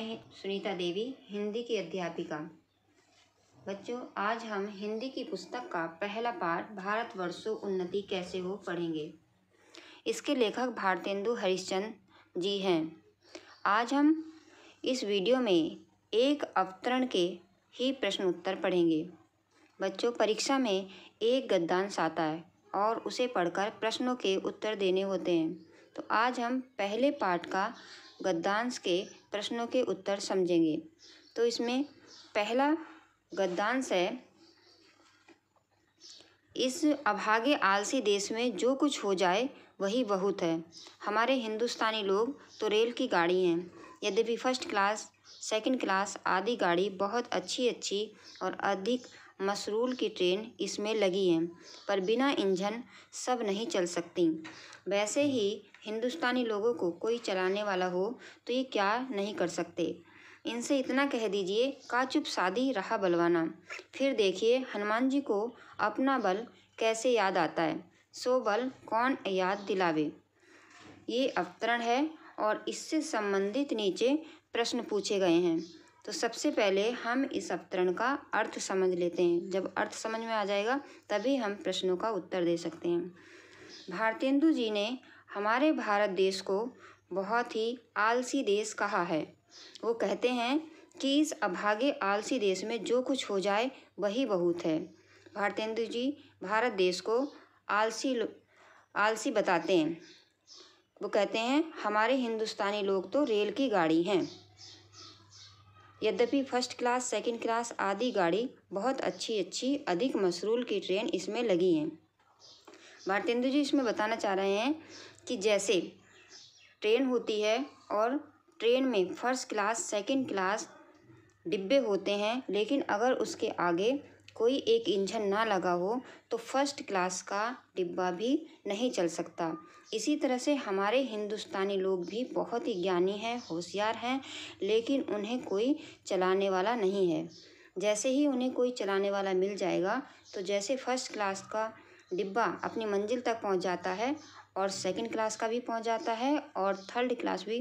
मैं सुनीता देवी, हिंदी की अध्यापिका। बच्चों, आज हम हिंदी की पुस्तक का पहला पाठ भारतवर्षों उन्नति कैसे हो पढ़ेंगे। इसके लेखक भारतेंदु हरिश्चंद्र जी हैं। आज हम इस वीडियो में एक अवतरण के ही प्रश्न उत्तर पढ़ेंगे। बच्चों, परीक्षा में एक गद्यांश आता है और उसे पढ़कर प्रश्नों के उत्तर देने होते हैं। तो आज हम पहले पाठ का गद्यांश के प्रश्नों के उत्तर समझेंगे। तो इसमें पहला गद्यांश है, इस अभागे आलसी देश में जो कुछ हो जाए वही बहुत है। हमारे हिंदुस्तानी लोग तो रेल की गाड़ी हैं। यद्यपि फर्स्ट क्लास, सेकंड क्लास आदि गाड़ी बहुत अच्छी और अधिक मशरूल की ट्रेन इसमें लगी हैं, पर बिना इंजन सब नहीं चल सकती। वैसे ही हिंदुस्तानी लोगों को कोई चलाने वाला हो तो ये क्या नहीं कर सकते। इनसे इतना कह दीजिए, का चुप साधी रहा बलवाना। फिर देखिए हनुमान जी को अपना बल कैसे याद आता है, सो बल कौन याद दिलावे। ये अवतरण है और इससे संबंधित नीचे प्रश्न पूछे गए हैं। तो सबसे पहले हम इस अवतरण का अर्थ समझ लेते हैं। जब अर्थ समझ में आ जाएगा तभी हम प्रश्नों का उत्तर दे सकते हैं। भारतेंदु जी ने हमारे भारत देश को बहुत ही आलसी देश कहा है। वो कहते हैं कि इस अभागे आलसी देश में जो कुछ हो जाए वही बहुत है। भारतेंदु जी भारत देश को आलसी बताते हैं। वो कहते हैं हमारे हिंदुस्तानी लोग तो रेल की गाड़ी हैं। यद्यपि फर्स्ट क्लास, सेकंड क्लास आदि गाड़ी बहुत अच्छी अधिक मशरूल की ट्रेन इसमें लगी हैं। भारतेंदु जी इसमें बताना चाह रहे हैं कि जैसे ट्रेन होती है और ट्रेन में फर्स्ट क्लास, सेकंड क्लास डिब्बे होते हैं, लेकिन अगर उसके आगे कोई एक इंजन ना लगा हो तो फर्स्ट क्लास का डिब्बा भी नहीं चल सकता। इसी तरह से हमारे हिंदुस्तानी लोग भी बहुत ही ज्ञानी हैं, होशियार हैं, लेकिन उन्हें कोई चलाने वाला नहीं है। जैसे ही उन्हें कोई चलाने वाला मिल जाएगा तो जैसे फर्स्ट क्लास का डिब्बा अपनी मंजिल तक पहुंच जाता है और सेकंड क्लास का भी पहुंच जाता है और थर्ड क्लास भी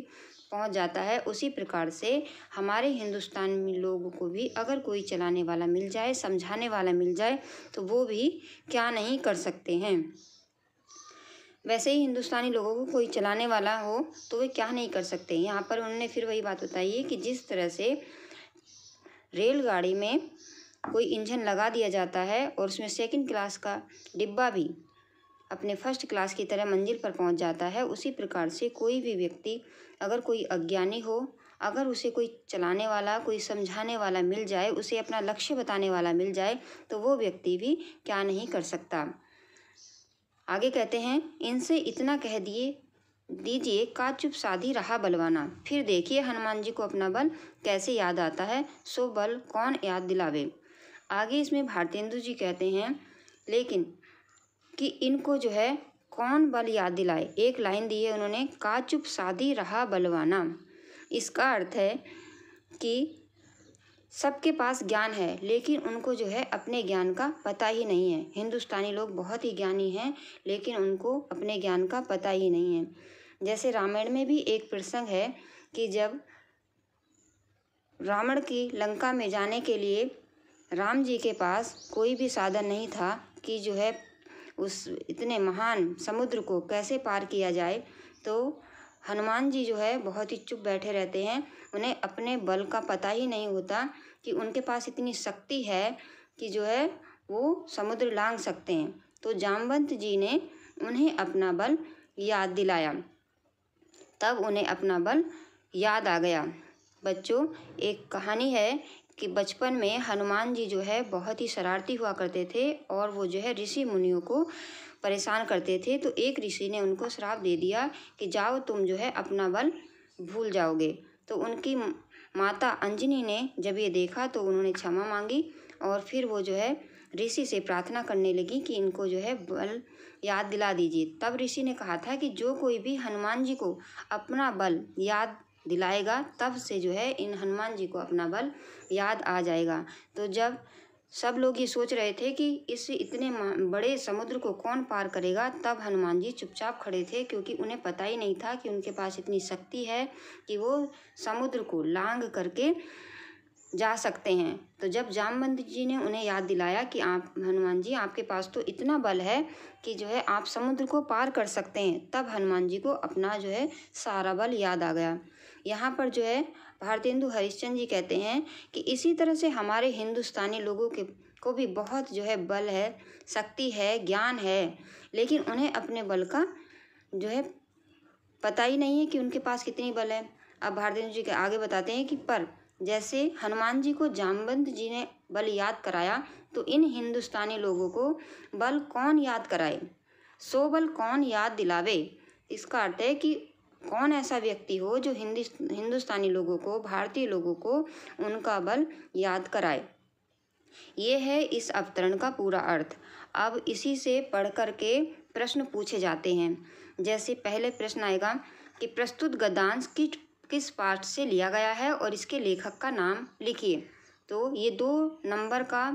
पहुंच जाता है, उसी प्रकार से हमारे हिंदुस्तान में लोगों को भी अगर कोई चलाने वाला मिल जाए, समझाने वाला मिल जाए तो वो भी क्या नहीं कर सकते हैं। वैसे ही हिंदुस्तानी लोगों को कोई चलाने वाला हो तो वे क्या नहीं कर सकते। यहाँ पर उन्होंने फिर वही बात बताई है कि जिस तरह से रेलगाड़ी में कोई इंजन लगा दिया जाता है और उसमें सेकंड क्लास का डिब्बा भी अपने फर्स्ट क्लास की तरह मंजिल पर पहुंच जाता है, उसी प्रकार से कोई भी व्यक्ति अगर कोई अज्ञानी हो, अगर उसे कोई चलाने वाला, कोई समझाने वाला मिल जाए, उसे अपना लक्ष्य बताने वाला मिल जाए तो वो व्यक्ति भी क्या नहीं कर सकता। आगे कहते हैं, इनसे इतना कह दीजिए का चुप साधी रहा बलवाना। फिर देखिए हनुमान जी को अपना बल कैसे याद आता है, सो बल कौन याद दिलावे। आगे इसमें भारतेंदु जी कहते हैं लेकिन कि इनको जो है कौन बल याद दिलाए। एक लाइन दी है उन्होंने, का चुप साधी रहा बलवाना। इसका अर्थ है कि सबके पास ज्ञान है लेकिन उनको जो है अपने ज्ञान का पता ही नहीं है। हिंदुस्तानी लोग बहुत ही ज्ञानी हैं लेकिन उनको अपने ज्ञान का पता ही नहीं है। जैसे रामायण में भी एक प्रसंग है कि जब रावण की लंका में जाने के लिए राम जी के पास कोई भी साधन नहीं था कि जो है उस इतने महान समुद्र को कैसे पार किया जाए, तो हनुमान जी जो है बहुत ही चुप बैठे रहते हैं। उन्हें अपने बल का पता ही नहीं होता कि उनके पास इतनी शक्ति है कि जो है वो समुद्र लांघ सकते हैं। तो जामवंत जी ने उन्हें अपना बल याद दिलाया, तब उन्हें अपना बल याद आ गया। बच्चों, एक कहानी है कि बचपन में हनुमान जी जो है बहुत ही शरारती हुआ करते थे और वो जो है ऋषि मुनियों को परेशान करते थे। तो एक ऋषि ने उनको श्राप दे दिया कि जाओ तुम जो है अपना बल भूल जाओगे। तो उनकी माता अंजनी ने जब ये देखा तो उन्होंने क्षमा मांगी और फिर वो जो है ऋषि से प्रार्थना करने लगी कि इनको जो है बल याद दिला दीजिए। तब ऋषि ने कहा था कि जो कोई भी हनुमान जी को अपना बल याद दिलाएगा तब से जो है इन हनुमान जी को अपना बल याद आ जाएगा। तो जब सब लोग ये सोच रहे थे कि इस इतने बड़े समुद्र को कौन पार करेगा। तब हनुमान जी चुपचाप खड़े थे, क्योंकि उन्हें पता ही नहीं था कि उनके पास इतनी शक्ति है कि वो समुद्र को लांघ करके जा सकते हैं। तो जब जामवंत जी ने उन्हें याद दिलाया कि आप हनुमान जी, आपके पास तो इतना बल है कि जो है आप समुद्र को पार कर सकते हैं, तब हनुमान जी को अपना जो है सारा बल याद आ गया। यहाँ पर जो है भारतेंदु हरिश्चंद्र जी कहते हैं कि इसी तरह से हमारे हिंदुस्तानी लोगों को भी बहुत जो है बल है, शक्ति है, ज्ञान है, लेकिन उन्हें अपने बल का जो है पता ही नहीं है कि उनके पास कितनी बल है। अब भारतेंदु जी के आगे बताते हैं कि पर जैसे हनुमान जी को जामवंत जी ने बल याद कराया, तो इन हिंदुस्तानी लोगों को बल कौन याद कराए, सो बल कौन याद दिलावे। इसका अर्थ है कि कौन ऐसा व्यक्ति हो जो हिंदुस्तानी लोगों को, भारतीय लोगों को उनका बल याद कराए। ये है इस अवतरण का पूरा अर्थ। अब इसी से पढ़ कर के प्रश्न पूछे जाते हैं। जैसे पहले प्रश्न आएगा कि प्रस्तुत गद्यांश किस पाठ से लिया गया है और इसके लेखक का नाम लिखिए। तो ये 2 नंबर का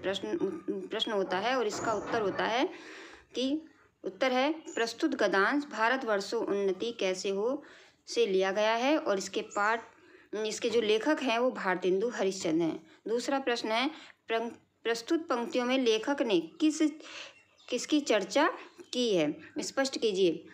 प्रश्न होता है और इसका उत्तर होता है कि उत्तर है प्रस्तुत गद्यांश भारतवर्षों उन्नति कैसे हो से लिया गया है और इसके जो लेखक हैं वो भारतेंदु हरिश्चंद्र हैं। दूसरा प्रश्न है प्रस्तुत पंक्तियों में लेखक ने किसकी चर्चा की है, स्पष्ट कीजिए।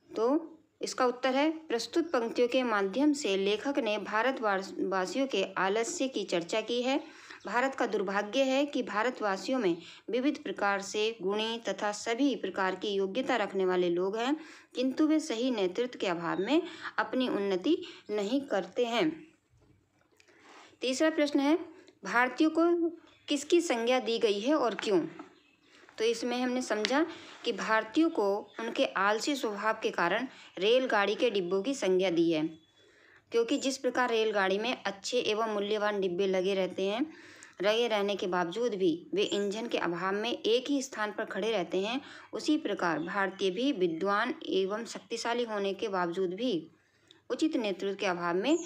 तो इसका उत्तर है प्रस्तुत पंक्तियों के माध्यम से लेखक ने भारतवासियों के आलस्य की चर्चा की है। भारत का दुर्भाग्य है कि भारतवासियों में विविध प्रकार से गुणी तथा सभी प्रकार की योग्यता रखने वाले लोग हैं, किंतु वे सही नेतृत्व के अभाव में अपनी उन्नति नहीं करते हैं। तीसरा प्रश्न है भारतीयों को किसकी संज्ञा दी गई है और क्यों। तो इसमें हमने समझा कि भारतीयों को उनके आलसी स्वभाव के कारण रेलगाड़ी के डिब्बों की संज्ञा दी है, क्योंकि जिस प्रकार रेलगाड़ी में अच्छे एवं मूल्यवान डिब्बे लगे रहने के बावजूद भी वे इंजन के अभाव में एक ही स्थान पर खड़े रहते हैं, उसी प्रकार भारतीय भी विद्वान एवं शक्तिशाली होने के बावजूद भी उचित नेतृत्व के अभाव में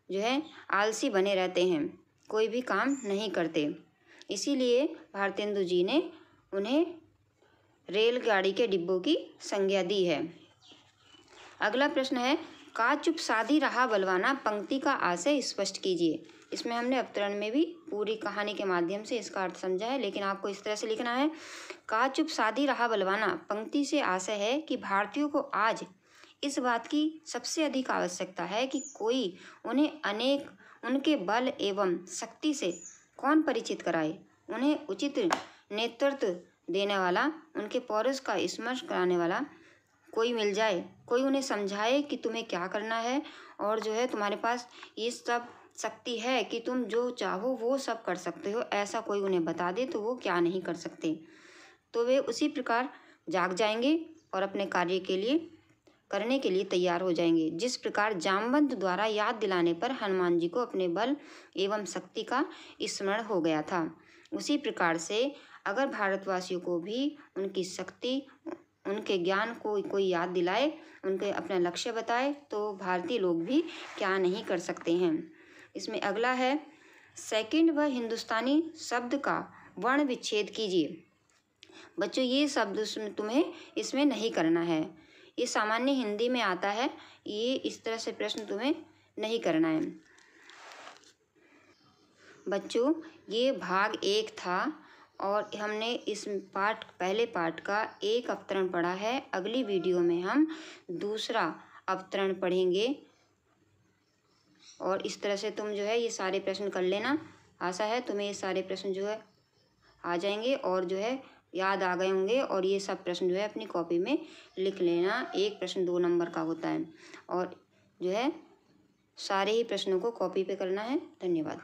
जो है आलसी बने रहते हैं, कोई भी काम नहीं करते। इसीलिए भारतेंदु जी ने उन्हें रेलगाड़ी के डिब्बों की संज्ञा दी है। अगला प्रश्न है का चुप साधी रहा बलवाना पंक्ति का आशय स्पष्ट कीजिए। इसमें हमने अवतरण में भी पूरी कहानी के माध्यम से इसका अर्थ समझा है, लेकिन आपको इस तरह से लिखना है का चुप साधी रहा बलवाना पंक्ति से आशय है कि भारतीयों को आज इस बात की सबसे अधिक आवश्यकता है कि कोई उन्हें उनके बल एवं शक्ति से कौन परिचित कराए, उन्हें उचित नेतृत्व देने वाला, उनके पौरुष का स्मरण कराने वाला कोई मिल जाए, कोई उन्हें समझाए कि तुम्हें क्या करना है और जो है तुम्हारे पास ये सब शक्ति है कि तुम जो चाहो वो सब कर सकते हो, ऐसा कोई उन्हें बता दे तो वो क्या नहीं कर सकते। तो वे उसी प्रकार जाग जाएंगे और अपने कार्य करने के लिए तैयार हो जाएंगे, जिस प्रकार जामवंत द्वारा याद दिलाने पर हनुमान जी को अपने बल एवं शक्ति का स्मरण हो गया था। उसी प्रकार से अगर भारतवासियों को भी उनकी शक्ति, उनके ज्ञान को कोई याद दिलाए, उनके अपना लक्ष्य बताए, तो भारतीय लोग भी क्या नहीं कर सकते हैं। इसमें अगला है सेकंड व हिंदुस्तानी शब्द का वर्ण विच्छेद कीजिए। बच्चों ये शब्द तुम्हें इसमें नहीं करना है, ये सामान्य हिंदी में आता है, ये इस तरह से प्रश्न तुम्हें नहीं करना है। बच्चों ये भाग 1 था और हमने इस पहले पार्ट का एक अवतरण पढ़ा है। अगली वीडियो में हम दूसरा अवतरण पढ़ेंगे और इस तरह से तुम जो है ये सारे प्रश्न कर लेना। आशा है तुम्हें ये सारे प्रश्न जो है आ जाएंगे और जो है याद आ गए होंगे, और ये सब प्रश्न जो है अपनी कॉपी में लिख लेना। एक प्रश्न 2 नंबर का होता है और जो है सारे ही प्रश्नों को कॉपी पे करना है। धन्यवाद।